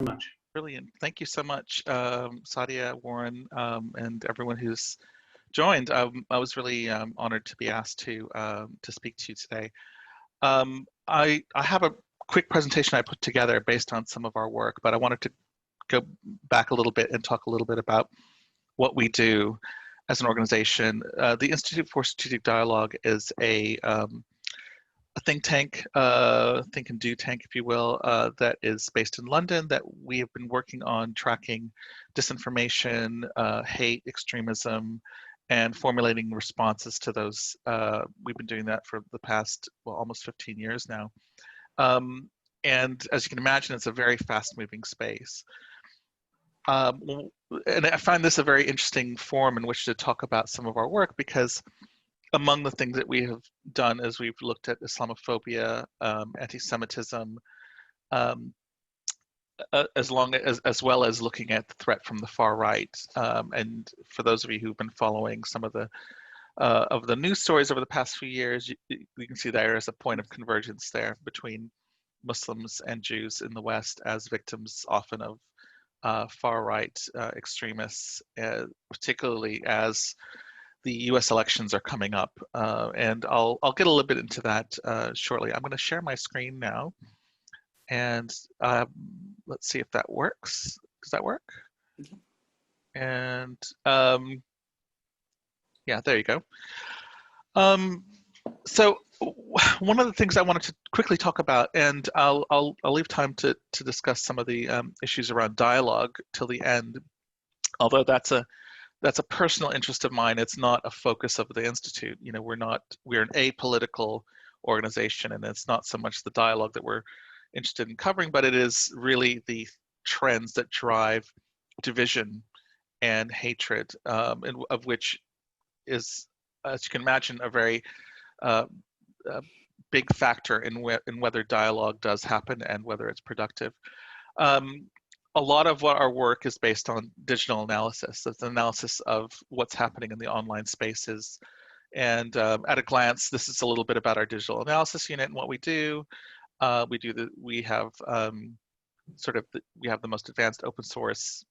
much. Brilliant. Thank you so much, Sadia, Warren, and everyone who's joined. I was really honored to be asked to speak to you today. I have a quick presentation I put together based on some of our work, but I wanted to go back a little bit and talk a little bit about what we do as an organization. The Institute for Strategic Dialogue is a think tank, think and do tank, if you will, that is based in London, that we have been working on tracking disinformation, hate, extremism, and formulating responses to those. We've been doing that for the past, well, almost 15 years now. And as you can imagine, it's a very fast-moving space. And I find this a very interesting forum in which to talk about some of our work, because among the things that we have done is we've looked at Islamophobia, anti-Semitism, as well as looking at the threat from the far right. And for those of you who've been following some of the news stories over the past few years, you can see there is a point of convergence there between Muslims and Jews in the West as victims often of far right extremists, particularly as the U.S. elections are coming up, and I'll get a little bit into that shortly. I'm going to share my screen now, and let's see if that works. Does that work? And yeah, there you go. So one of the things I wanted to quickly talk about, and I'll leave time to discuss some of the issues around dialogue till the end, although that's a personal interest of mine. It's not a focus of the Institute. You know, we're an apolitical organization, and it's not so much the dialogue that we're interested in covering, but it is really the trends that drive division and hatred, of which is, as you can imagine, a very big factor in whether dialogue does happen and whether it's productive. A lot of what our work is based on digital analysis. It's an analysis of what's happening in the online spaces. And at a glance, this is a little bit about our digital analysis unit and what we do. We have the most advanced open source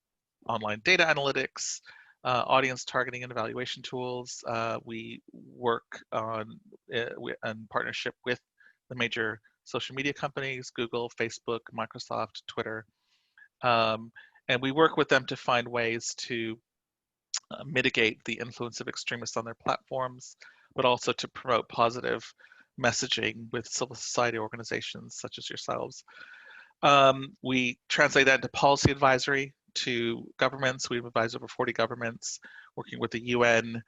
online data analytics, audience targeting and evaluation tools. We work in partnership with the major social media companies: Google, Facebook, Microsoft, Twitter. And we work with them to find ways to mitigate the influence of extremists on their platforms, but also to promote positive messaging with civil society organizations such as yourselves. We translate that into policy advisory to governments. We've advised over 40 governments, working with the UN.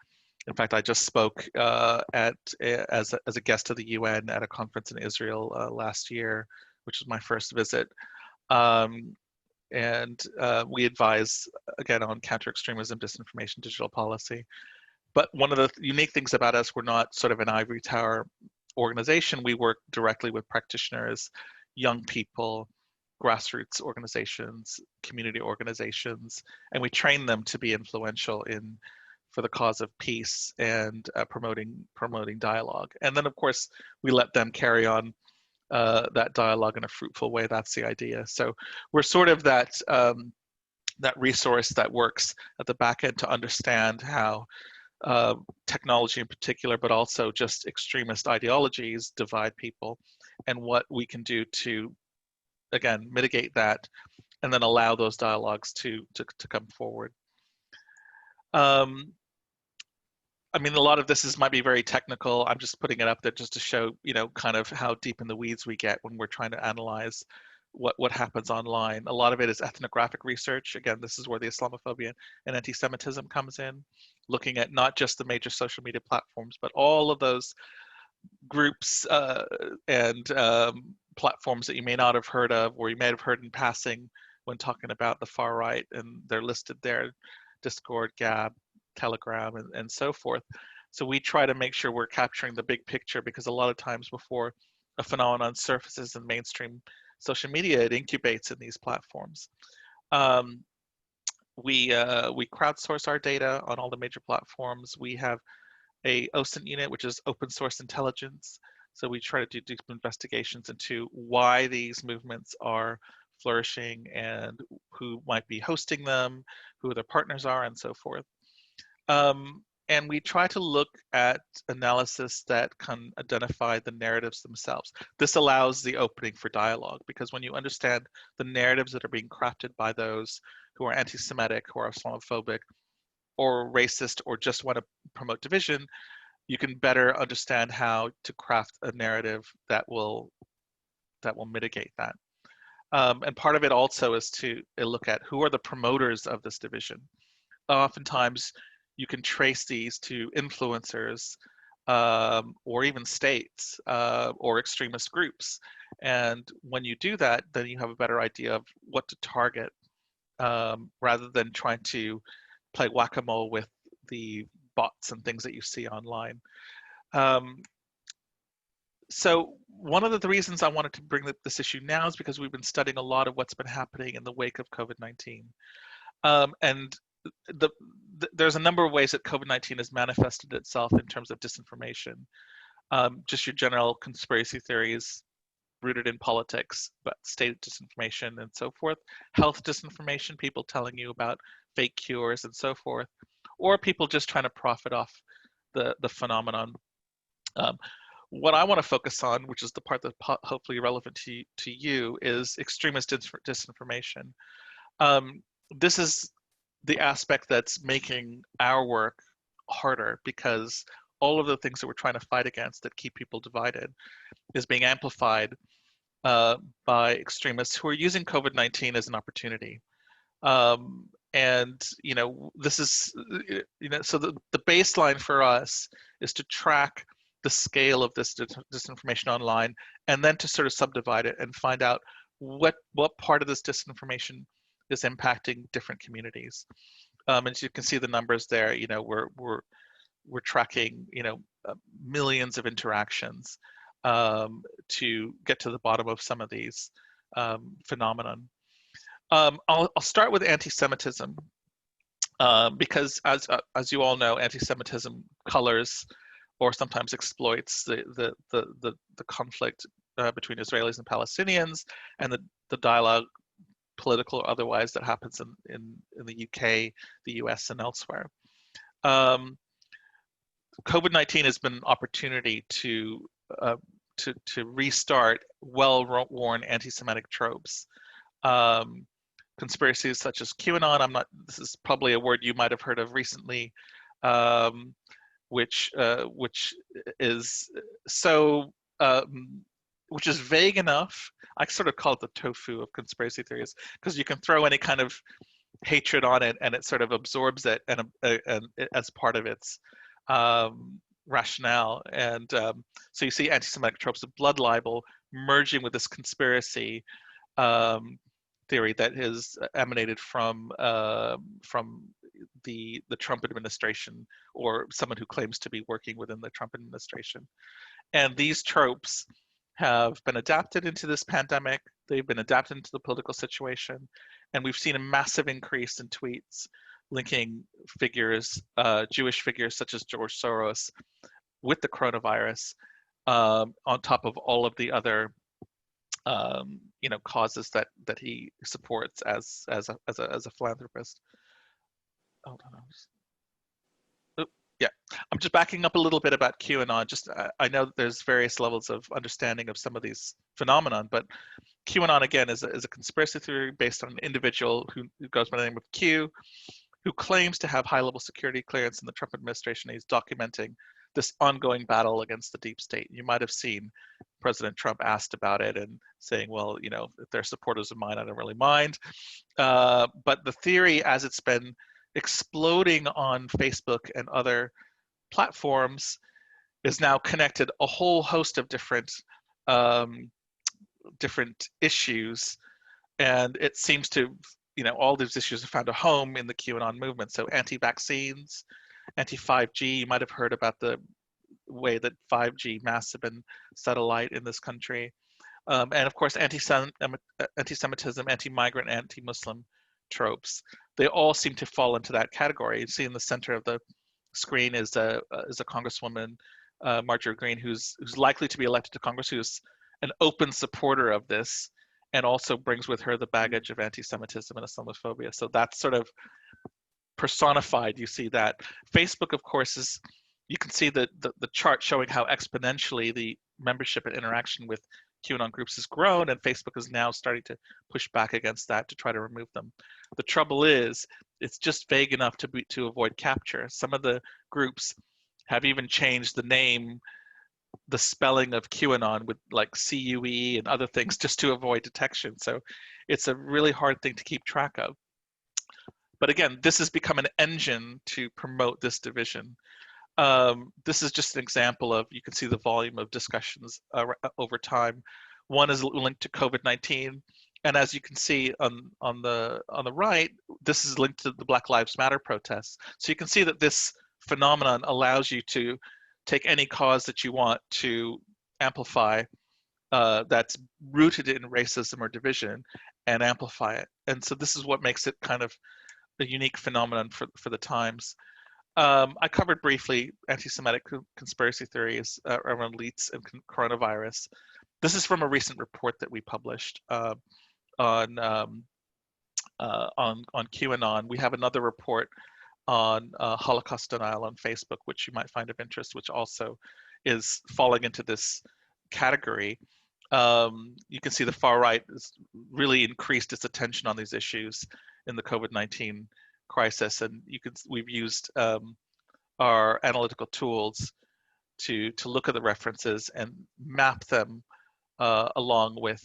In fact, I just spoke as a guest of the UN at a conference in Israel last year, which was my first visit. And we advise, again, on counter-extremism, disinformation, digital policy. But one of the unique things about us, we're not sort of an ivory tower organization. We work directly with practitioners, young people, grassroots organizations, community organizations, and we train them to be influential for the cause of peace and promoting dialogue. And then, of course, we let them carry on that dialogue in a fruitful way. That's the idea. So we're sort of that resource that works at the back end to understand how technology in particular, but also just extremist ideologies divide people, and what we can do to, again, mitigate that, and then allow those dialogues to come forward. I mean, a lot of this might be very technical. I'm just putting it up there just to show, kind of how deep in the weeds we get when we're trying to analyze what happens online. A lot of it is ethnographic research. Again, this is where the Islamophobia and Antisemitism comes in, looking at not just the major social media platforms, but all of those groups and platforms that you may not have heard of, or you may have heard in passing when talking about the far right, and they're listed there: Discord, Gab, Telegram, and so forth. So we try to make sure we're capturing the big picture, because a lot of times before a phenomenon surfaces in mainstream social media, it incubates in these platforms. We crowdsource our data on all the major platforms. We have a OSINT unit, which is open source intelligence. So we try to do deep investigations into why these movements are flourishing and who might be hosting them, who their partners are, and so forth. And we try to look at analysis that can identify the narratives themselves. This allows the opening for dialogue, because when you understand the narratives that are being crafted by those who are anti-Semitic, who are Islamophobic, or racist, or just want to promote division, you can better understand how to craft a narrative that will mitigate that. And part of it also is to look at who are the promoters of this division. Oftentimes, you can trace these to influencers or even states or extremist groups. And when you do that, then you have a better idea of what to target rather than trying to play whack-a-mole with the bots and things that you see online. So one of the reasons I wanted to bring this issue now is because we've been studying a lot of what's been happening in the wake of COVID-19. And there's a number of ways that COVID-19 has manifested itself in terms of disinformation. Just your general conspiracy theories rooted in politics, but state disinformation and so forth. Health disinformation, people telling you about fake cures and so forth, or people just trying to profit off the phenomenon. What I want to focus on, which is the part that's hopefully relevant to you, is extremist disinformation. This is the aspect that's making our work harder, because all of the things that we're trying to fight against that keep people divided is being amplified by extremists who are using COVID-19 as an opportunity. And this is, so the baseline for us is to track the scale of this disinformation online, and then to sort of subdivide it and find out what part of this disinformation is impacting different communities. As you can see the numbers there, we're tracking millions of interactions to get to the bottom of some of these phenomenon. I'll start with anti-Semitism because as you all know, anti-Semitism colors or sometimes exploits the conflict between Israelis and Palestinians, and the dialogue, political or otherwise, that happens in the UK, the US, and elsewhere. COVID-19 has been an opportunity to restart well-worn anti-Semitic tropes. Conspiracies such as QAnon, this is probably a word you might have heard of recently, which is so, which is vague enough. I sort of call it the tofu of conspiracy theories, because you can throw any kind of hatred on it and it sort of absorbs it and as part of its rationale. And so you see anti-Semitic tropes of blood libel merging with this conspiracy theory that has emanated from the Trump administration, or someone who claims to be working within the Trump administration. And these tropes have been adapted into this pandemic. They've been adapted into the political situation. And we've seen a massive increase in tweets linking figures, Jewish figures such as George Soros, with the coronavirus, on top of all of the other causes that he supports as a philanthropist. Hold on. Yeah, I'm just backing up a little bit about QAnon. I know that there's various levels of understanding of some of these phenomenon, but QAnon again is a conspiracy theory based on an individual who goes by the name of Q, who claims to have high-level security clearance in the Trump administration. He's documenting this ongoing battle against the deep state. You might have seen President Trump asked about it and saying, well, if they're supporters of mine, I don't really mind. But the theory, as it's been exploding on Facebook and other platforms, is now connected a whole host of different issues, and it seems to, all these issues have found a home in the QAnon movement. So anti-vaccines, anti-5G, you might have heard about the way that 5G masts have been set alight in this country. And of course, anti-Semitism, anti-migrant, anti-Muslim tropes. They all seem to fall into that category. You see in the center of the screen is a Congresswoman, Marjorie Greene, who's likely to be elected to Congress, who's an open supporter of this and also brings with her the baggage of anti-Semitism and Islamophobia. So that's sort of personified. You see that. Facebook, of course, is, you can see the chart showing how exponentially the membership and interaction with QAnon groups has grown, and Facebook is now starting to push back against that to try to remove them. The trouble is, it's just vague enough to avoid capture. Some of the groups have even changed the name, the spelling of QAnon with like CUE and other things just to avoid detection. So it's a really hard thing to keep track of. But again, this has become an engine to promote this division. This is just an example of, you can see the volume of discussions over time. One is linked to COVID-19, and as you can see on the right, this is linked to the Black Lives Matter protests. So you can see that this phenomenon allows you to take any cause that you want to amplify, that's rooted in racism or division, and amplify it. And so this is what makes it kind of a unique phenomenon for the times. I covered briefly anti-Semitic conspiracy theories around elites and coronavirus. This is from a recent report that we published on QAnon. We have another report on Holocaust denial on Facebook, which you might find of interest, which also is falling into this category. You can see the far right has really increased its attention on these issues in the COVID-19 crisis, and we've used our analytical tools to look at the references and map them along with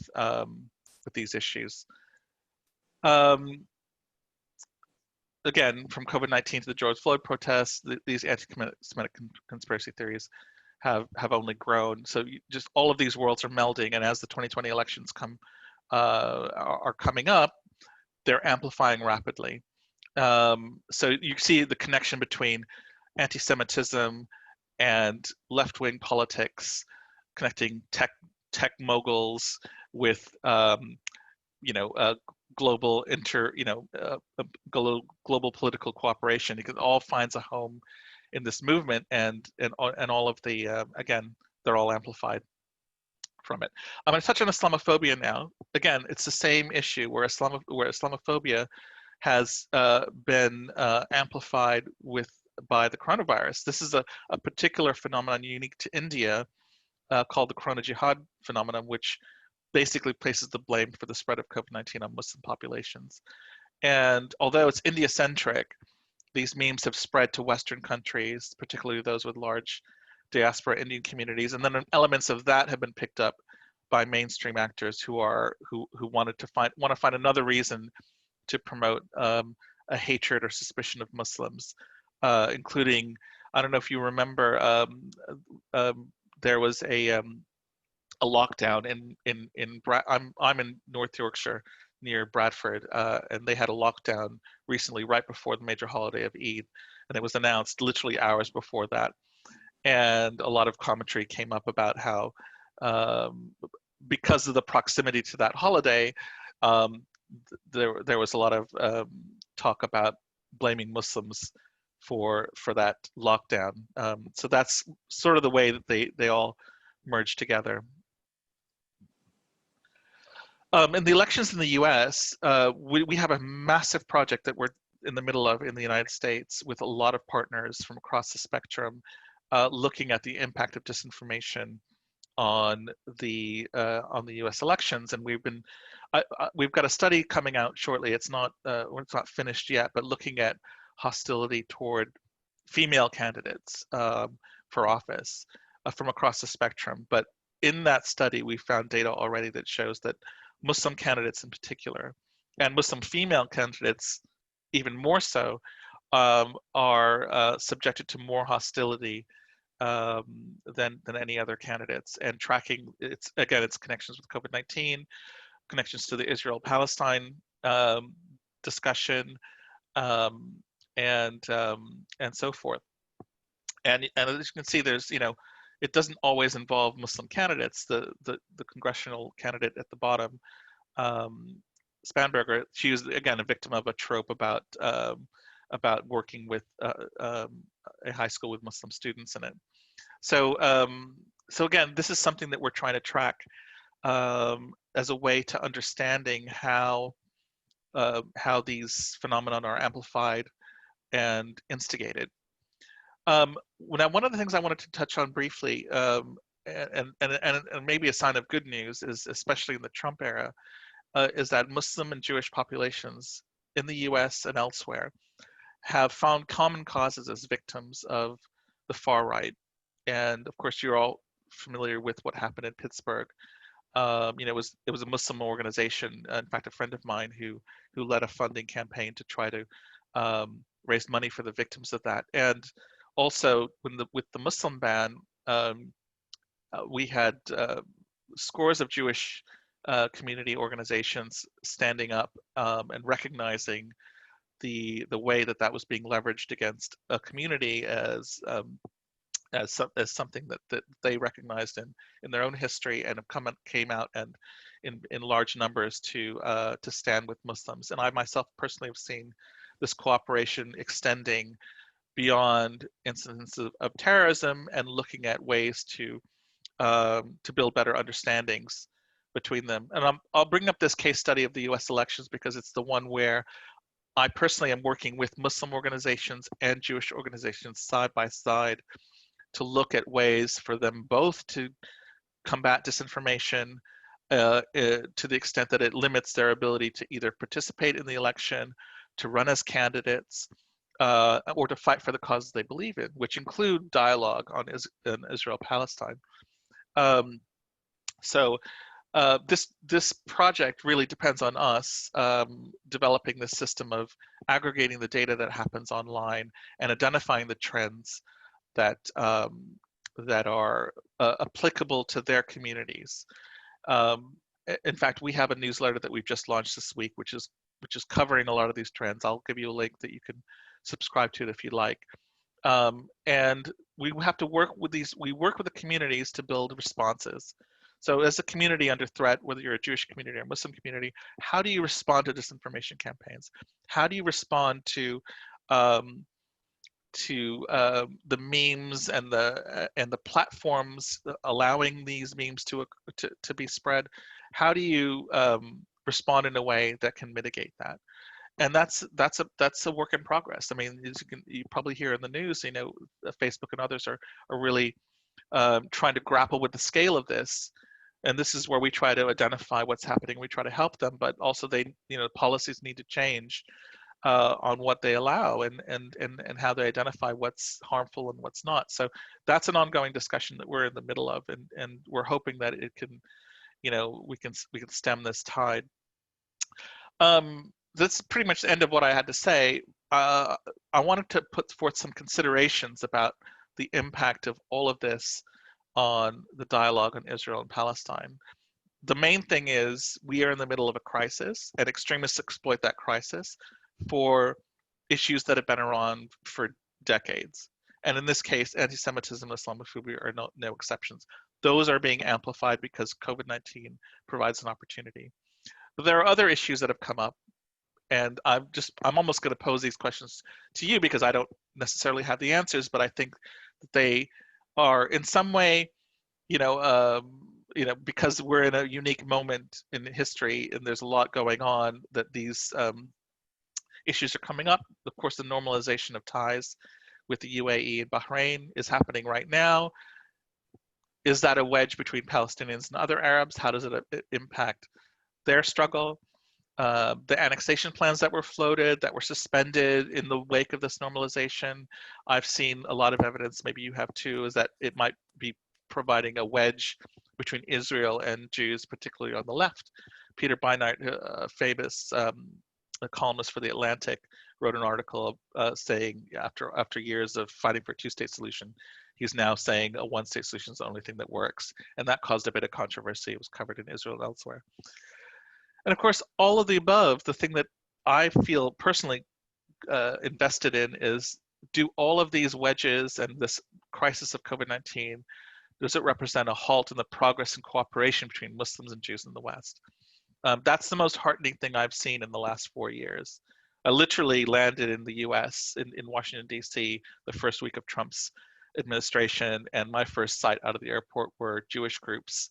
these issues. Again, from COVID-19 to the George Floyd protests, these anti-Semitic conspiracy theories have only grown. So just all of these worlds are melding, and as the 2020 elections are coming up, they're amplifying rapidly. So you see the connection between anti-Semitism and left-wing politics, connecting tech moguls with global global political cooperation. It all finds a home in this movement, and all of the again, they're all amplified from it. I'm going to touch on Islamophobia now. Again, it's the same issue where Islamophobia has been amplified by the coronavirus. This is a particular phenomenon unique to India called the Corona Jihad phenomenon, which basically places the blame for the spread of COVID-19 on Muslim populations. And although it's India-centric, these memes have spread to Western countries, particularly those with large diaspora Indian communities, and then elements of that have been picked up by mainstream actors who want to find another reason to promote a hatred or suspicion of Muslims, including, I don't know if you remember, there was a lockdown I'm in North Yorkshire near Bradford, and they had a lockdown recently right before the major holiday of Eid, and it was announced literally hours before that. And a lot of commentary came up about how because of the proximity to that holiday, there was a lot of talk about blaming Muslims for that lockdown. So that's sort of the way that they all merge together. In the elections in the US, we have a massive project that we're in the middle of in the United States with a lot of partners from across the spectrum, looking at the impact of disinformation on the US elections. And we've got a study coming out shortly. It's not finished yet, but looking at hostility toward female candidates for office from across the spectrum. But in that study, we found data already that shows that Muslim candidates in particular, and Muslim female candidates even more so, are subjected to more hostility than any other candidates. And tracking its connections with COVID-19, connections to the Israel-Palestine discussion, and so forth. And as you can see, there's it doesn't always involve Muslim candidates. The congressional candidate at the bottom, Spanberger, she was again a victim of a trope about working with a high school with Muslim students in it. So so again, this is something that we're trying to track. as a way to understanding how these phenomena are amplified and instigated. One of the things I wanted to touch on briefly, and maybe a sign of good news, is especially in the Trump era, is that Muslim and Jewish populations in the U.S. and elsewhere have found common causes as victims of the far right. And of course, you're all familiar with what happened in Pittsburgh. It was a Muslim organization. In fact, a friend of mine who led a funding campaign to try to raise money for the victims of that. And also, with the Muslim ban, we had scores of Jewish community organizations standing up and recognizing the way that was being leveraged against a community as something that they recognized in their own history, and have came out and in large numbers to stand with Muslims. And I myself personally have seen this cooperation extending beyond incidents of terrorism and looking at ways to build better understandings between them. And I'll bring up this case study of the U.S. elections because it's the one where I personally am working with Muslim organizations and Jewish organizations side by side to look at ways for them both to combat disinformation to the extent that it limits their ability to either participate in the election, to run as candidates, or to fight for the causes they believe in, which include dialogue on Israel-Palestine. So this project really depends on us developing this system of aggregating the data that happens online and identifying the trends that are applicable to their communities. In fact, we have a newsletter that we've just launched this week, which is covering a lot of these trends. I'll give you a link that you can subscribe to it if you like. And we have to work with we work with the communities to build responses. So as a community under threat, whether you're a Jewish community or a Muslim community, how do you respond to disinformation campaigns? How do you respond to the memes and the platforms allowing these memes to be spread? How do you respond in a way that can mitigate that? And that's a work in progress. I mean, as you probably hear in the news, Facebook and others are really trying to grapple with the scale of this. And this is where we try to identify what's happening. We try to help them, but also policies need to change on what they allow and how they identify what's harmful and what's not. So that's an ongoing discussion that we're in the middle of, and we're hoping that it can, we can stem this tide. That's pretty much the end of what I had to say. I wanted to put forth some considerations about the impact of all of this on the dialogue on Israel and Palestine. The main thing is we are in the middle of a crisis, and extremists exploit that crisis for issues that have been around for decades. And in this case, anti-Semitism and Islamophobia are no exceptions. Those are being amplified because COVID-19 provides an opportunity. But there are other issues that have come up, and I'm almost going to pose these questions to you because I don't necessarily have the answers, but I think that they are in some way, because we're in a unique moment in history and there's a lot going on, that these issues are coming up. Of course, the normalization of ties with the UAE and Bahrain is happening right now. Is that a wedge between Palestinians and other Arabs? How does it impact their struggle? The annexation plans that were floated, that were suspended in the wake of this normalization, I've seen a lot of evidence, maybe you have too, is that it might be providing a wedge between Israel and Jews, particularly on the left. Peter Beinart, a famous a columnist for The Atlantic, wrote an article saying after years of fighting for a two-state solution, he's now saying a one-state solution is the only thing that works. And that caused a bit of controversy. It was covered in Israel and elsewhere. And of course, all of the above, the thing that I feel personally invested in is, do all of these wedges and this crisis of COVID-19, does it represent a halt in the progress and cooperation between Muslims and Jews in the West? That's the most heartening thing I've seen in the last 4 years. I literally landed in the US, in Washington, D.C., the first week of Trump's administration, and my first sight out of the airport were Jewish groups,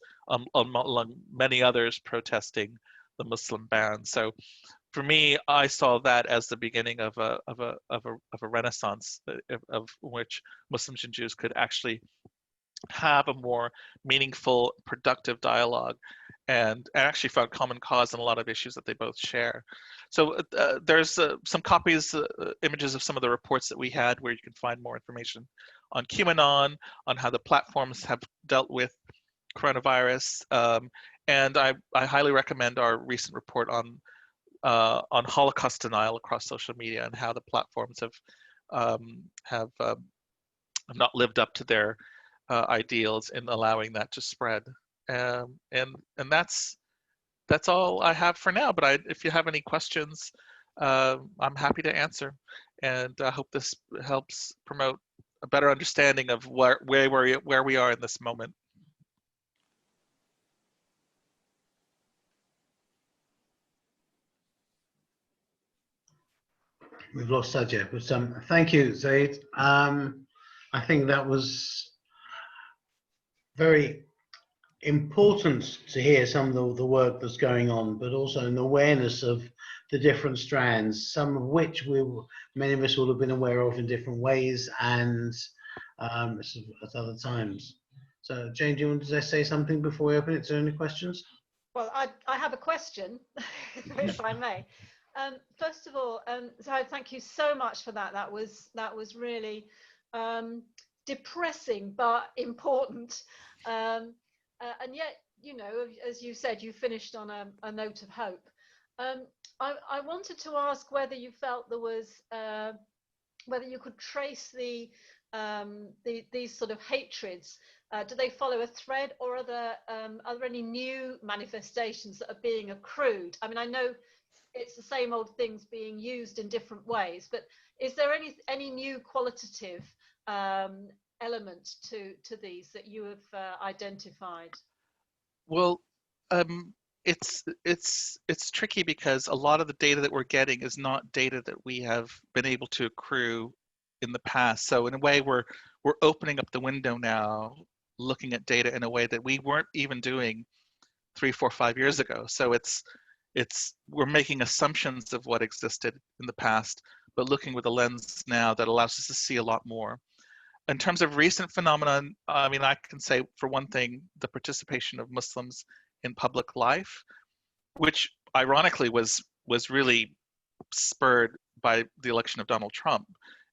among many others, protesting the Muslim ban. So for me, I saw that as the beginning of a renaissance of which Muslims and Jews could actually have a more meaningful, productive dialogue, and actually found common cause in a lot of issues that they both share. So there's some copies, images of some of the reports that we had where you can find more information on QAnon, on how the platforms have dealt with coronavirus. And I highly recommend our recent report on Holocaust denial across social media and how the platforms have not lived up to their ideals in allowing that to spread. And that's all I have for now. But if you have any questions, I'm happy to answer. And I hope this helps promote a better understanding of where we are in this moment. We've lost Sajid, but thank you, Zaid. I think that was very important to hear some of the work that's going on, but also an awareness of the different strands, some of which many of us will have been aware of in different ways and at other times. So, Jane, do you want to say something before we open it to any questions? Well, I have a question, if I may. First of all, Zahed, thank you so much for that. That was really depressing but important. And yet, you know, as you said, you finished on a note of hope. I wanted to ask whether you felt there was, whether you could trace these sort of hatreds. Do they follow a thread, or are there any new manifestations that are being accrued? I mean, I know it's the same old things being used in different ways, but is there any new qualitative element to these that you have identified? Well, it's tricky because a lot of the data that we're getting is not data that we have been able to accrue in the past. So in a way, we're opening up the window now, looking at data in a way that we weren't even doing 3, 4, 5 years ago. So we're making assumptions of what existed in the past, but looking with a lens now that allows us to see a lot more. In terms of recent phenomenon, I mean, I can say for one thing, the participation of Muslims in public life, which ironically was really spurred by the election of Donald Trump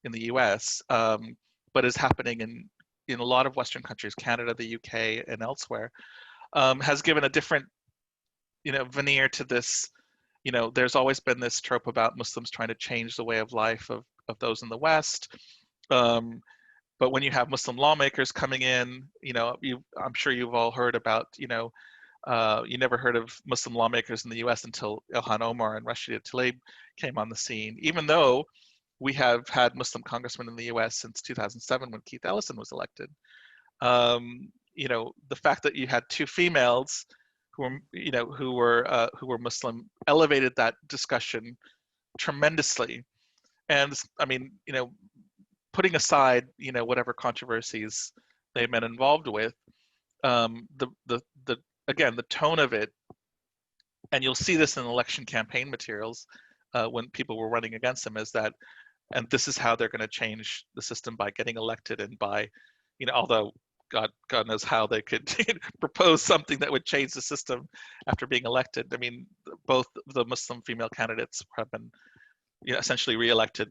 in the US, but is happening in a lot of Western countries, Canada, the UK, and elsewhere, has given a different, veneer to this. There's always been this trope about Muslims trying to change the way of life of those in the West. But when you have Muslim lawmakers coming in, I'm sure you've all heard about, you never heard of Muslim lawmakers in the US until Ilhan Omar and Rashida Tlaib came on the scene, even though we have had Muslim congressmen in the US since 2007 when Keith Ellison was elected. The fact that you had 2 females who were Muslim elevated that discussion tremendously. And I mean, putting aside, whatever controversies they've been involved with, again, the tone of it, and you'll see this in election campaign materials when people were running against them, is that, and this is how they're going to change the system, by getting elected and by, although God knows how they could propose something that would change the system after being elected. I mean, both the Muslim female candidates have been, essentially reelected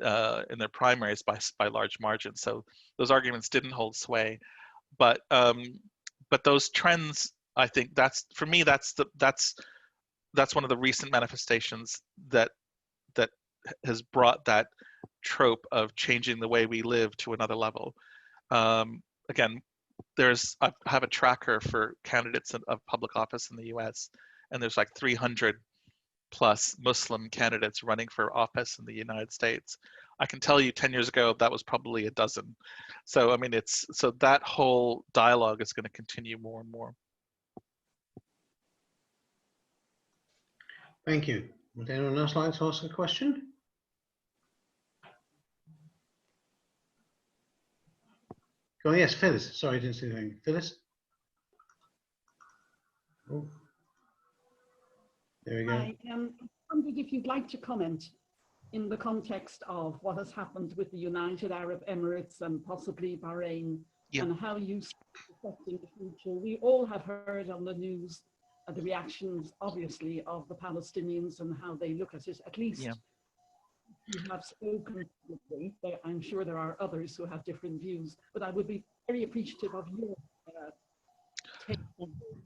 in their primaries by large margins. So those arguments didn't hold sway. But those trends, I think that's one of the recent manifestations that has brought that trope of changing the way we live to another level. Again, I have a tracker for candidates of public office in the US, and there's like 300 plus Muslim candidates running for office in the United States. I can tell you 10 years ago, that was probably a dozen. So, I mean, so that whole dialogue is going to continue more and more. Thank you. Would anyone else like to ask a question? Go on, yes, Phyllis. Sorry, I didn't see anything. Phyllis? Oh, there we go. I wondered if you'd like to comment in the context of what has happened with the United Arab Emirates and possibly Bahrain, Yeah. and how you see it affecting the future. We all have heard on the news the reactions, obviously, of the Palestinians and how they look at it. At least you have spoken publicly. I'm sure there are others who have different views, but I would be very appreciative of your take on it.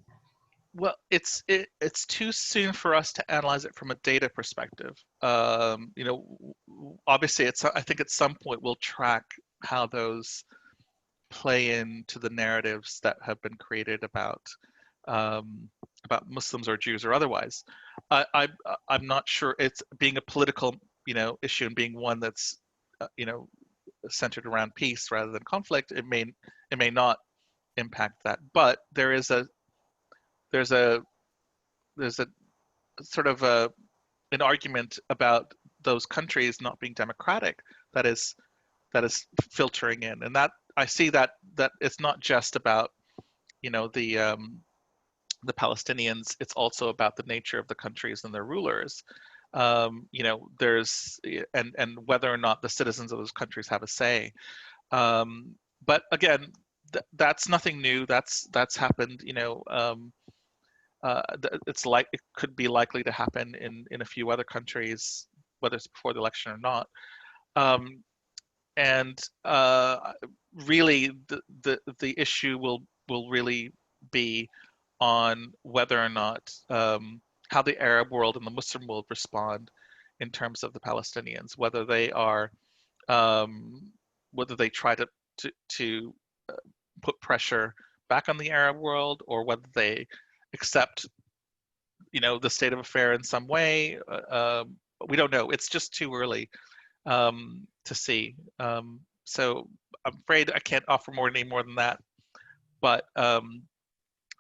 Well, it's too soon for us to analyze it from a data perspective. You know, obviously, I think at some point we'll track how those play into the narratives that have been created about Muslims or Jews or otherwise. I'm not sure it's being a political, you know, issue and being one that's you know, centered around peace rather than conflict. It may not impact that, but there's a sort of an argument about those countries not being democratic that is filtering in, and that I see that it's not just about, you know, the Palestinians. It's also about the nature of the countries and their rulers. You know, there's and whether or not the citizens of those countries have a say. But again, that's nothing new. That's happened. You know. It's like it could be likely to happen in a few other countries, whether it's before the election or not. Really, the issue will really be on whether or not how the Arab world and the Muslim world respond in terms of the Palestinians, whether they are whether they try to put pressure back on the Arab world, or whether they accept, you know, the state of affair in some way. We don't know. It's just too early to see. So I'm afraid I can't offer any more than that. But I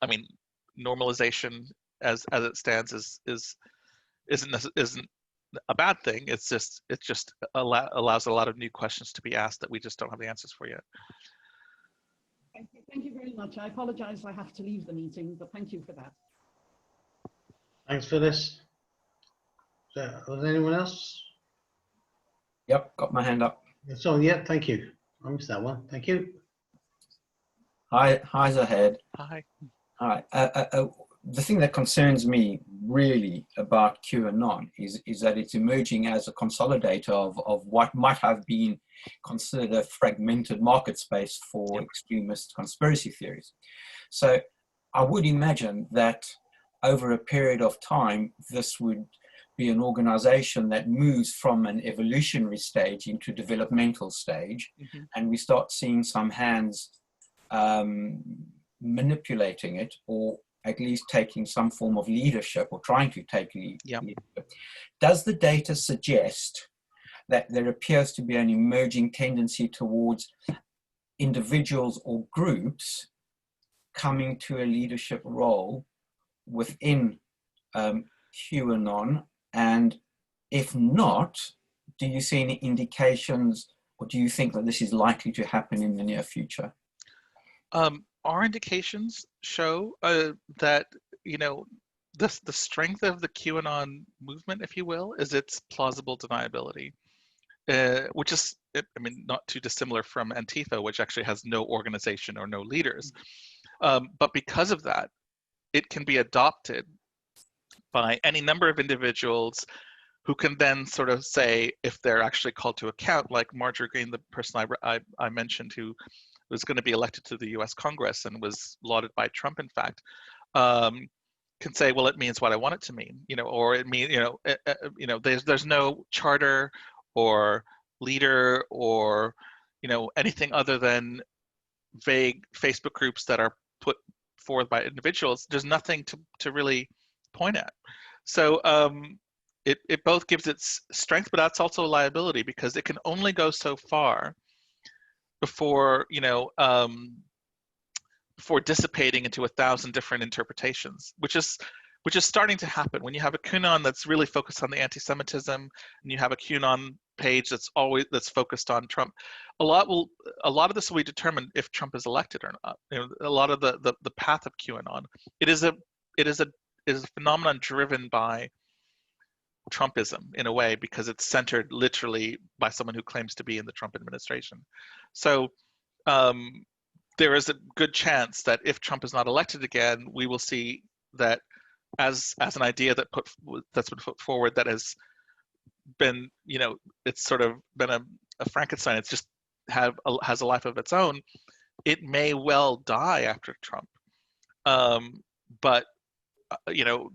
mean, normalization as it stands isn't a bad thing. It just allows a lot of new questions to be asked that we just don't have the answers for yet. Thank you very much. I apologize I have to leave the meeting, but thank you for that. Thanks, Phyllis. So, was anyone else? Yep, got my hand up. So, yeah, thank you. I missed that one. Thank you. Hi, Zahed. Hi. Hi. The thing that concerns me really about QAnon is that it's emerging as a consolidator of what might have been considered a fragmented market space for extremist conspiracy theories. So I would imagine that over a period of time, this would be an organization that moves from an evolutionary stage into developmental stage, and we start seeing some hands manipulating it, or at least taking some form of leadership, or trying to take leadership. Does the data suggest that there appears to be an emerging tendency towards individuals or groups coming to a leadership role within QAnon? And if not, do you see any indications, or do you think that this is likely to happen in the near future? Our indications show that, you know, the strength of the QAnon movement, if you will, is its plausible deniability, which is, I mean, not too dissimilar from Antifa, which actually has no organization or no leaders. But because of that, it can be adopted by any number of individuals who can then sort of say, if they're actually called to account, like Marjorie Greene, the person I mentioned, who was going to be elected to the US Congress and was lauded by Trump, in fact, can say, well, it means what I want it to mean, you know, or it means, you know, there's no charter or leader or, you know, anything other than vague Facebook groups that are put forth by individuals. There's nothing to really point at. So it both gives its strength, but that's also a liability, because it can only go so far before, you know, before dissipating into 1,000 different interpretations, which is starting to happen. When you have a QAnon that's really focused on the anti-Semitism, and you have a QAnon page that's focused on Trump. A lot of this will be determined if Trump is elected or not. You know, a lot of the path of QAnon. It is a phenomenon driven by Trumpism in a way, because it's centered literally by someone who claims to be in the Trump administration. So there is a good chance that if Trump is not elected again, we will see that as an idea that's been put forward, that has been, you know, it's sort of been a Frankenstein. It's just has a life of its own. It may well die after Trump, but you know,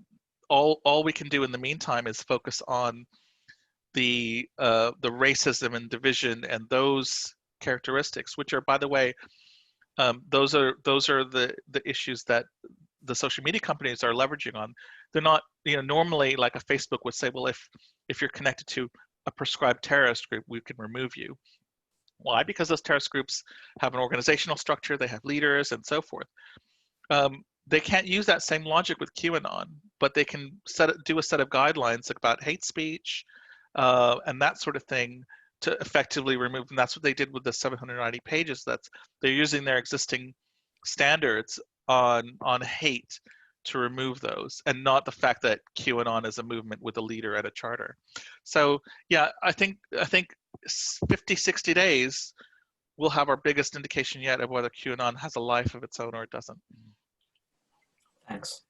all we can do in the meantime is focus on the racism and division and those characteristics, which are, by the way, those are the issues that the social media companies are leveraging on. They're not, you know, normally like a Facebook would say, well, if you're connected to a prescribed terrorist group, we can remove you. Why? Because those terrorist groups have an organizational structure, they have leaders and so forth. They can't use that same logic with QAnon, but they can do a set of guidelines about hate speech and that sort of thing to effectively remove. And that's what they did with the 790 pages. They're using their existing standards on hate to remove those, and not the fact that QAnon is a movement with a leader and a charter. So yeah, I think 50, 60 days we'll have our biggest indication yet of whether QAnon has a life of its own or it doesn't. Thanks.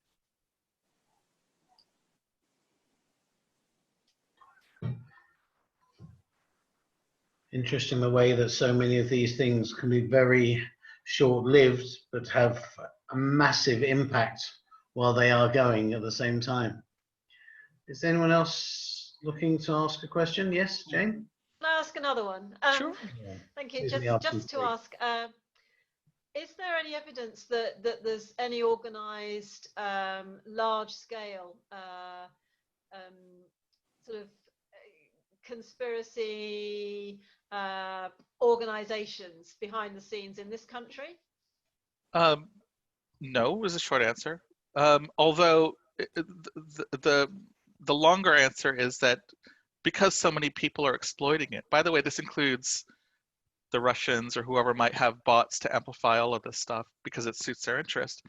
Interesting the way that so many of these things can be very short-lived, but have a massive impact while they are going at the same time. Is anyone else looking to ask a question? Yes, Jane? Can I ask another one? Sure. Yeah. Thank you. Please, Just to ask, is there any evidence that there's any organised, large-scale sort of conspiracy organisations behind the scenes in this country? No, is a short answer. Although the longer answer is that because so many people are exploiting it. By the way, this includes the Russians or whoever might have bots to amplify all of this stuff because it suits their interest.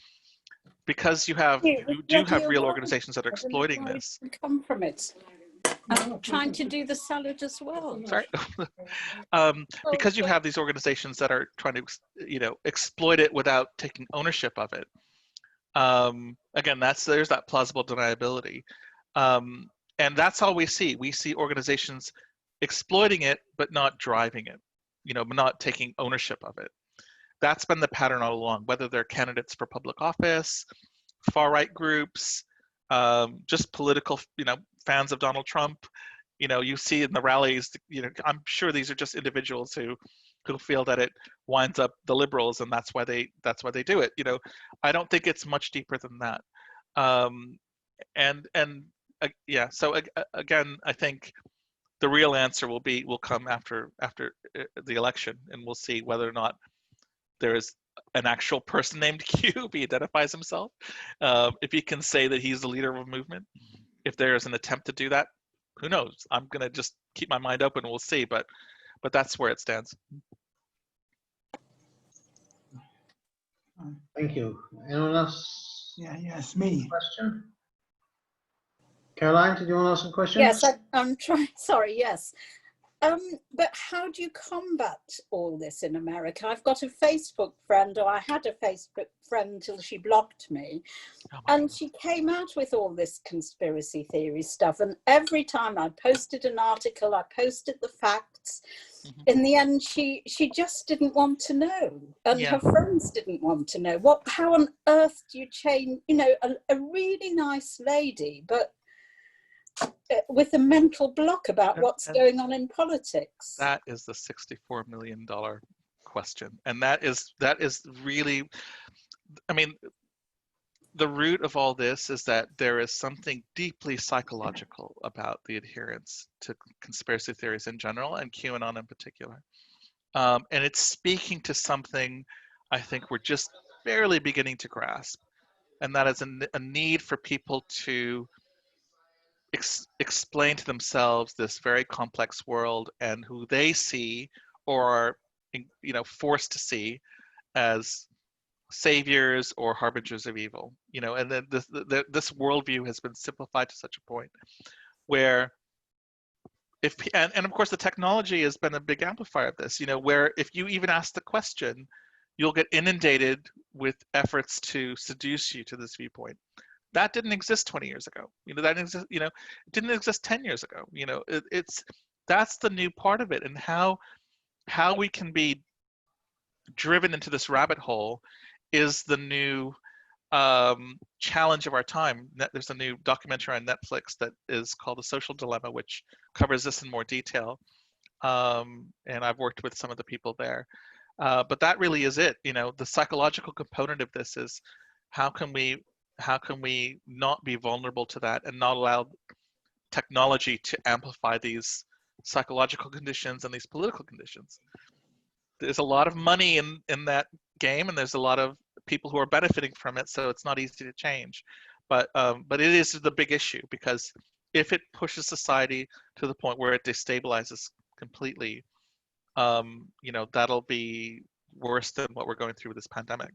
Because you do have real organizations that are exploiting this. Come from it. I'm trying to do the salad as well. Sorry. Because you have these organizations that are trying to, you know, exploit it without taking ownership of it. Again, there's that plausible deniability. And that's all we see. We see organizations exploiting it, but not driving it, you know, not taking ownership of it. That's been the pattern all along, whether they're candidates for public office, far-right groups, just political, you know, fans of Donald Trump. You know, you see in the rallies, you know, I'm sure these are just individuals who feel that it winds up the liberals, and that's why they do it. You know, I don't think it's much deeper than that. Yeah. So again, I think the real answer will come after the election, and we'll see whether or not there is an actual person named Q, if he identifies himself, if he can say that he's the leader of a movement. If there is an attempt to do that, who knows? I'm gonna just keep my mind open. We'll see, but that's where it stands. Thank you. Anyone else? Yeah, yes, me. Question? Caroline, did you want to ask a question? Yes, I'm trying. Sorry, yes. But how do you combat all this in America? I've got a Facebook friend, or I had a Facebook friend until she blocked me. And she came out with all this conspiracy theory stuff. And every time I posted an article, I posted the facts. In the end, she just didn't want to know. And her friends didn't want to know. How on earth do you change, you know, a really nice lady, but with a mental block about what's going on in politics? That is the $64 million question. And that is really, I mean, the root of all this is that there is something deeply psychological about the adherence to conspiracy theories in general and QAnon in particular. And it's speaking to something I think we're just barely beginning to grasp. And that is a need for people to explain to themselves this very complex world and who they see or are, you know, forced to see as saviors or harbingers of evil, you know. And then this worldview has been simplified to such a point where and of course the technology has been a big amplifier of this, you know, where if you even ask the question, you'll get inundated with efforts to seduce you to this viewpoint. That didn't exist 20 years ago. You know, that didn't exist, you know, it didn't exist 10 years ago. You know, that's the new part of it, and how we can be driven into this rabbit hole is the new challenge of our time. There's a new documentary on Netflix that is called The Social Dilemma, which covers this in more detail. And I've worked with some of the people there. But that really is it. You know, the psychological component of this is how can we not be vulnerable to that and not allow technology to amplify these psychological conditions and these political conditions. There's a lot of money in that game, and there's a lot of people who are benefiting from it, so it's not easy to change. But it is the big issue, because if it pushes society to the point where it destabilizes completely, you know, that'll be worse than what we're going through with this pandemic.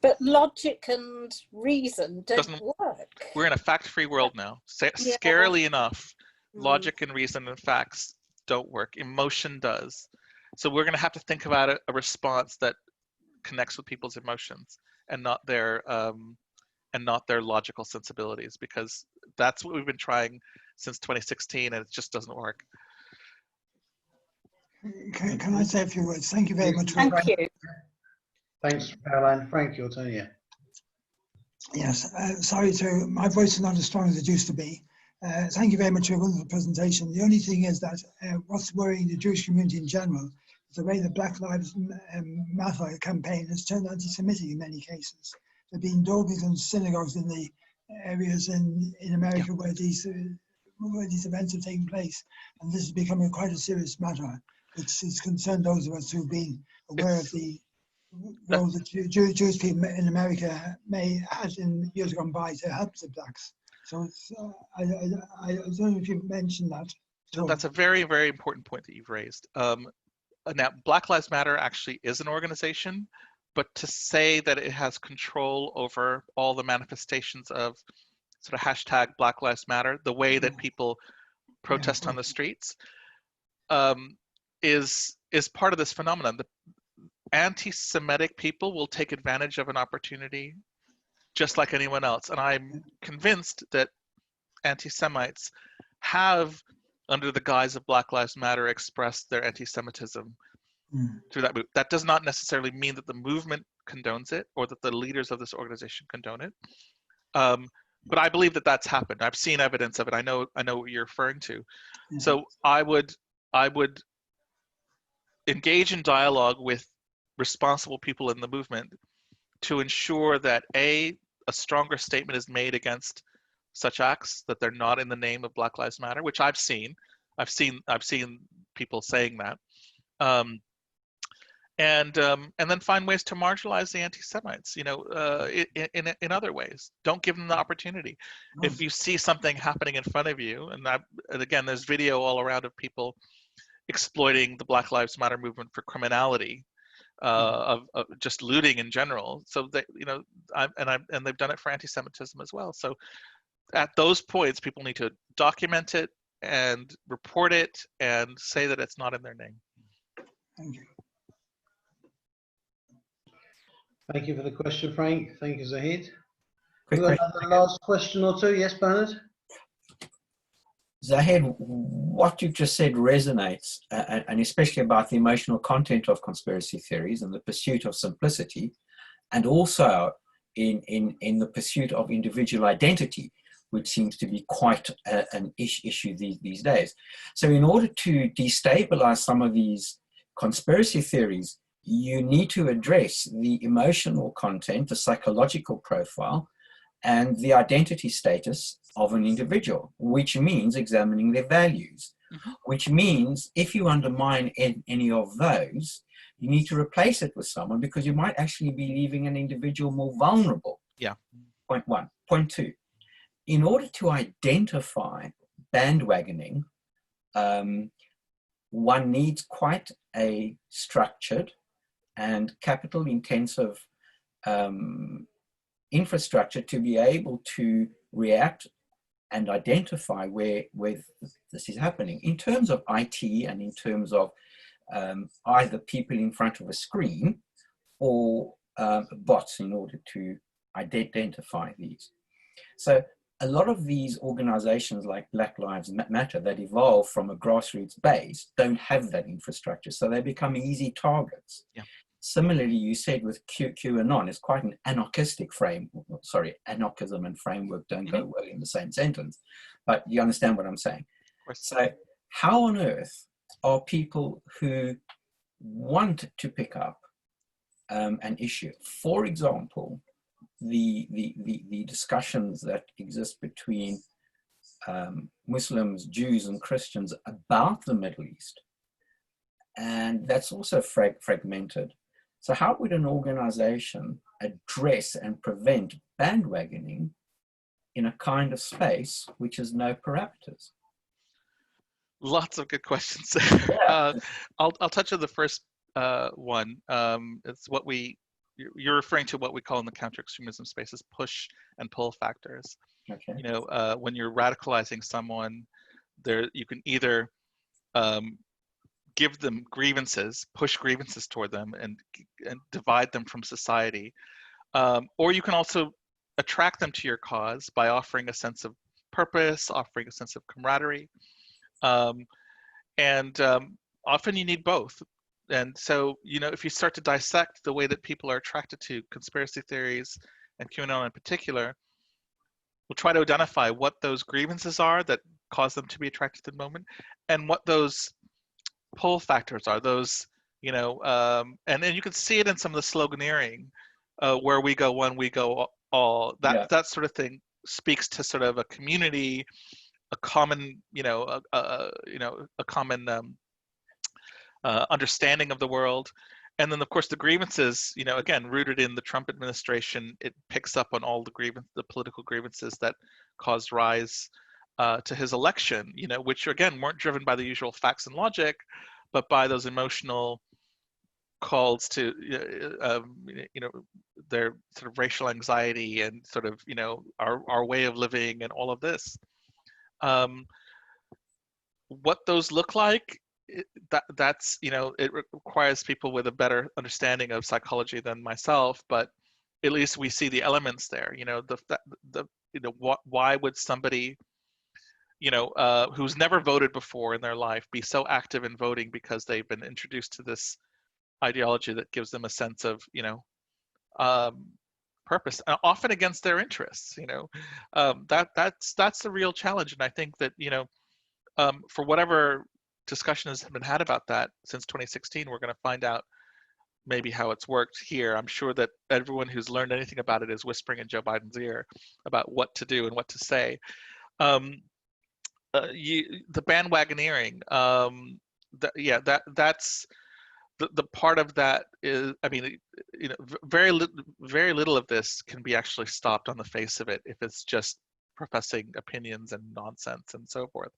But logic and reason doesn't work. We're in a fact-free world now. Scarily enough, logic and reason and facts don't work. Emotion does. So we're going to have to think about a response that connects with people's emotions and not their logical sensibilities, because that's what we've been trying since 2016, and it just doesn't work. Can I say a few words? Thank you very much. Thank you. Thanks, Caroline. Frank, your turn. Yeah. Yes, sorry my voice is not as strong as it used to be. Thank you very much for a wonderful presentation. The only thing is that what's worrying the Jewish community in general is the way the Black Lives Matter campaign has turned anti-Semitic in many cases. There have been doorways and synagogues in the areas in America where these events have taken place, and this is becoming quite a serious matter. It's concerned those of us who've been aware of the role that Jewish people in America may have in years gone by to help the blacks. So I don't know if you mentioned that. So that's a very, very important point that you've raised. Now, Black Lives Matter actually is an organization, but to say that it has control over all the manifestations of sort of hashtag Black Lives Matter, the way that people protest on the streets, is part of this phenomenon. The anti-Semitic people will take advantage of an opportunity just like anyone else. And I'm convinced that anti-Semites have, under the guise of Black Lives Matter, expressed their anti-Semitism through that move. That does not necessarily mean that the movement condones it or that the leaders of this organization condone it. But I believe that that's happened. I've seen evidence of it. I know what you're referring to. So I would engage in dialogue with responsible people in the movement to ensure that a stronger statement is made against such acts, that they're not in the name of Black Lives Matter, which I've seen people saying that, and then find ways to marginalize the anti-Semites, you know, in other ways. Don't give them the opportunity. If you see something happening in front of you, and again, there's video all around of people exploiting the Black Lives Matter movement for criminality, of just looting in general. So they, you know, and they've done it for anti-Semitism as well. So at those points, people need to document it and report it and say that it's not in their name. Thank you. Thank you for the question, Frank. Thank you, Zahed. Quick We've got another last question or two. Yes, Bernard? Zahed, what you've just said resonates, and especially about the emotional content of conspiracy theories and the pursuit of simplicity, and also in the pursuit of individual identity, which seems to be quite an issue these days. So in order to destabilize some of these conspiracy theories, you need to address the emotional content, the psychological profile, and the identity status of an individual, which means examining their values, which means if you undermine any of those, you need to replace it with someone, because you might actually be leaving an individual more vulnerable. Yeah. Point one. Point two, in order to identify bandwagoning, one needs quite a structured and capital intensive infrastructure to be able to react and identify where this is happening. In terms of IT and in terms of either people in front of a screen or bots in order to identify these. So a lot of these organizations like Black Lives Matter that evolve from a grassroots base don't have that infrastructure, so they become easy targets. Yeah. Similarly, you said with QAnon, it's quite an anarchistic frame. Sorry, anarchism and framework don't go well in the same sentence, but you understand what I'm saying. So how on earth are people who want to pick up an issue, for example, the discussions that exist between Muslims, Jews, and Christians about the Middle East, and that's also fragmented. So how would an organization address and prevent bandwagoning in a kind of space which has no parameters? Lots of good questions. Yeah. I'll touch on the first one. It's what you're referring to what we call in the counter-extremism space as push and pull factors. Okay. You know, when you're radicalizing someone, you can either give them grievances, push grievances toward them, and divide them from society, or you can also attract them to your cause by offering a sense of purpose, offering a sense of camaraderie, and often you need both. And so, you know, if you start to dissect the way that people are attracted to conspiracy theories and QAnon in particular, we'll try to identify what those grievances are that cause them to be attracted to the moment, and what those pull factors are. Those, you know, and then you can see it in some of the sloganeering, where we go one, we go all. That sort of thing speaks to sort of a community, a common, you know, a common understanding of the world. And then of course the grievances, you know, again, rooted in the Trump administration, it picks up on all the political grievances that caused rise to his election, you know, which again weren't driven by the usual facts and logic, but by those emotional calls to, you know, their sort of racial anxiety and sort of, you know, our way of living and all of this. What those look like, that's, you know, it requires people with a better understanding of psychology than myself, but at least we see the elements there. You know, you know, why would somebody, you know, who's never voted before in their life be so active in voting because they've been introduced to this ideology that gives them a sense of, you know, purpose, often against their interests. You know, that's the real challenge. And I think that, you know, for whatever discussion has been had about that since 2016, we're going to find out maybe how it's worked here. I'm sure that everyone who's learned anything about it is whispering in Joe Biden's ear about what to do and what to say. The bandwagoneering, that's the part of that is, I mean, you know, very little of this can be actually stopped on the face of it if it's just professing opinions and nonsense and so forth.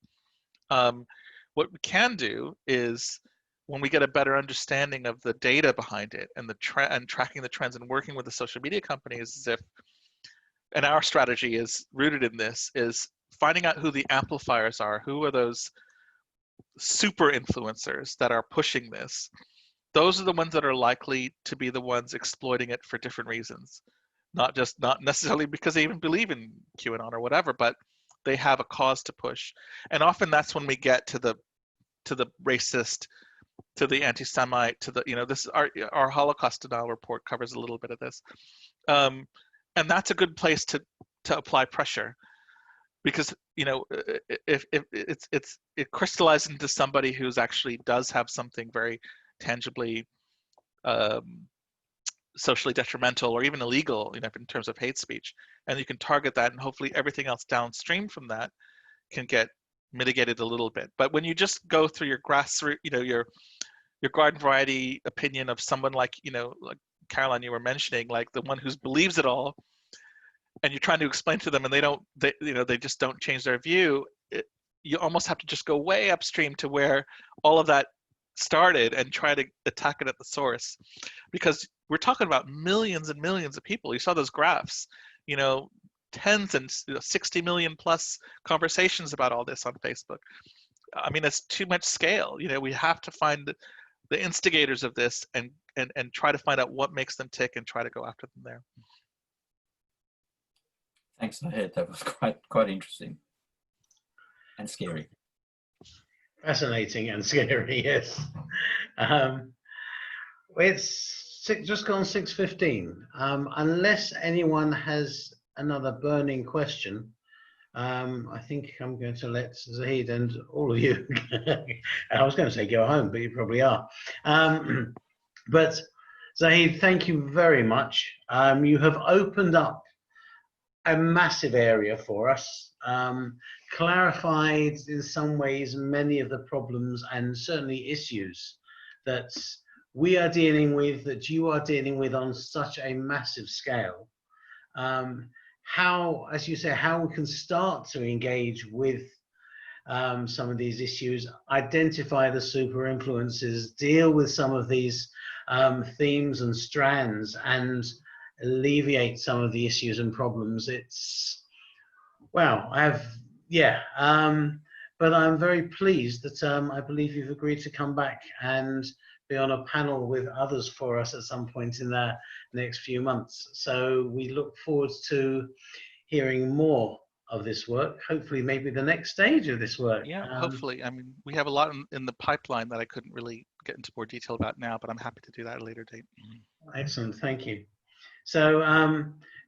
What we can do is, when we get a better understanding of the data behind it and and tracking the trends and working with the social media companies, and our strategy is rooted in this, is finding out who the amplifiers are, who are those super influencers that are pushing this. Those are the ones that are likely to be the ones exploiting it for different reasons, not necessarily because they even believe in QAnon or whatever, but they have a cause to push. And often that's when we get to the racist, to the anti-Semite, to the, you know, this is our Holocaust denial report covers a little bit of this, and that's a good place to apply pressure, because, you know, if it crystallizes into somebody who's actually does have something very tangibly socially detrimental or even illegal, you know, in terms of hate speech, and you can target that, and hopefully everything else downstream from that can get mitigated a little bit. But when you just go through your grassroots, you know, your garden variety opinion of someone like, you know, like Caroline, you were mentioning, like the one who believes it all, and you're trying to explain to them, and they just don't change their view. You almost have to just go way upstream to where all of that started and try to attack it at the source, because we're talking about millions and millions of people. You saw those graphs, tens and 60 million plus conversations about all this on Facebook. I mean, it's too much scale. We have to find the instigators of this and try to find out what makes them tick and try to go after them there. Thanks, Zahed. That was quite interesting and scary. Fascinating and scary, yes. It's just gone 6:15. Unless anyone has another burning question, I think I'm going to let Zahed and all of you, I was going to say go home, but you probably are. But Zahed, thank you very much. You have opened up a massive area for us, clarified in some ways many of the problems and certainly issues that we are dealing with, that you are dealing with on such a massive scale. How, as you say, how we can start to engage with some of these issues, identify the super influences, deal with some of these themes and strands, and alleviate some of the issues and problems. It's, well, but I'm very pleased that I believe you've agreed to come back and be on a panel with others for us at some point in the next few months. So we look forward to hearing more of this work, hopefully maybe the next stage of this work. Yeah, hopefully. I mean, we have a lot in the pipeline that I couldn't really get into more detail about now, but I'm happy to do that at a later date. Excellent, thank you. So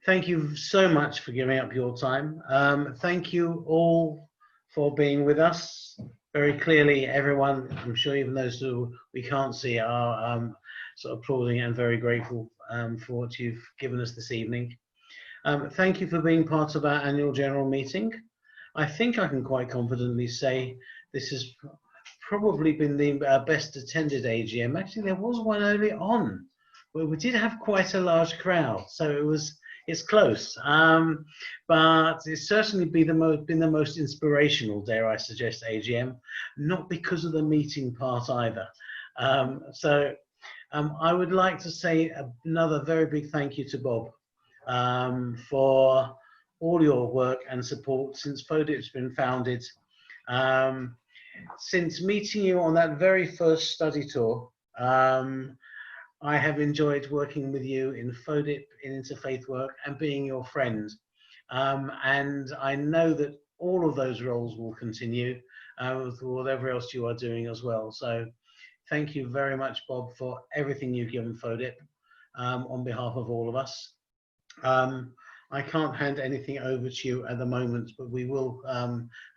thank you so much for giving up your time. Thank you all for being with us. Very clearly, everyone, I'm sure even those who we can't see are sort of applauding and very grateful for what you've given us this evening. Thank you for being part of our annual general meeting. I think I can quite confidently say this has probably been the best attended AGM. Actually, there was one early on where we did have quite a large crowd, so it's close. But it's certainly been the most inspirational, dare I suggest, AGM, not because of the meeting part either. I would like to say another very big thank you to Bob for all your work and support since FODIP's been founded. Since meeting you on that very first study tour, I have enjoyed working with you in FODIP, in interfaith work, and being your friend. And I know that all of those roles will continue with whatever else you are doing as well. So thank you very much, Bob, for everything you've given FODIP on behalf of all of us. I can't hand anything over to you at the moment, but we will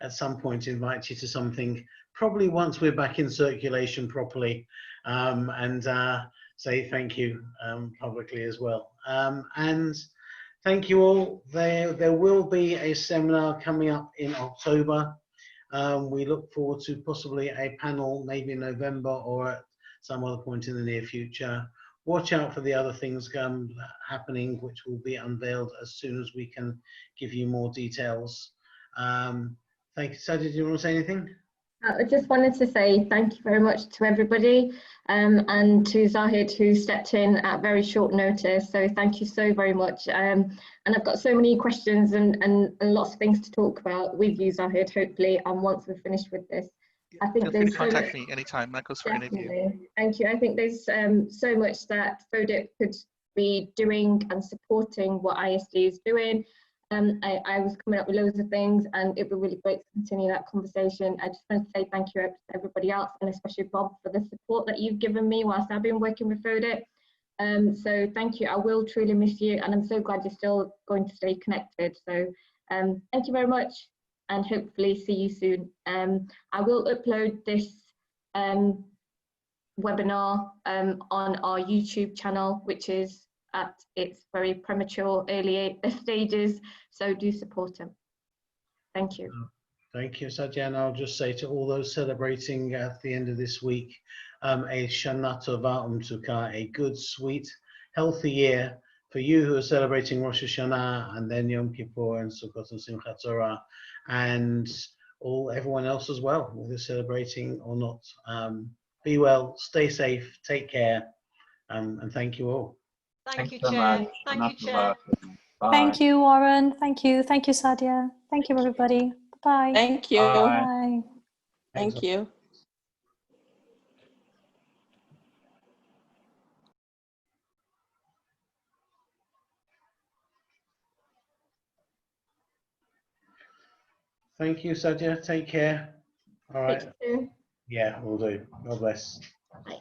at some point invite you to something, probably once we're back in circulation properly, and say thank you publicly as well. And thank you all. There will be a seminar coming up in October. We look forward to possibly a panel maybe in November or at some other point in the near future. Watch out for the other things happening, which will be unveiled as soon as we can give you more details. Thank you. So did you want to say anything? I just wanted to say thank you very much to everybody and to Zahed, who stepped in at very short notice. So thank you so very much. And I've got so many questions and lots of things to talk about with you, Zahed, hopefully, and once we're finished with this. I think feel free to contact me anytime. That goes for any of you. Thank you. I think there's so much that FODIP could be doing and supporting what ISD is doing. I was coming up with loads of things, and it would be really great to continue that conversation. I just wanted to say thank you to everybody else, and especially Bob, for the support that you've given me whilst I've been working with FODIP. So thank you. I will truly miss you, and I'm so glad you're still going to stay connected. So thank you very much, and hopefully see you soon. I will upload this webinar on our YouTube channel, which is at its very premature early stages, so do support him. Thank you. Thank you, Sajjan. I'll just say to all those celebrating at the end of this week, a Shana Tova Umtuka, a good, sweet, healthy year for you who are celebrating Rosh Hashanah and then Yom Kippur and Sukkot and Simchat Torah, and everyone else as well, whether celebrating or not. Be well, stay safe, take care, and thank you all. Thank you, so Chair. much. Thank you, Chair. Bye. Thank you, Warren. Thank you. Thank you, Sadia. Thank you, everybody. Bye. Thank you. Bye. Bye. Thank you. Thank you, Sadia. Take care. All right. Take care. Yeah, we'll do. God bless. Bye.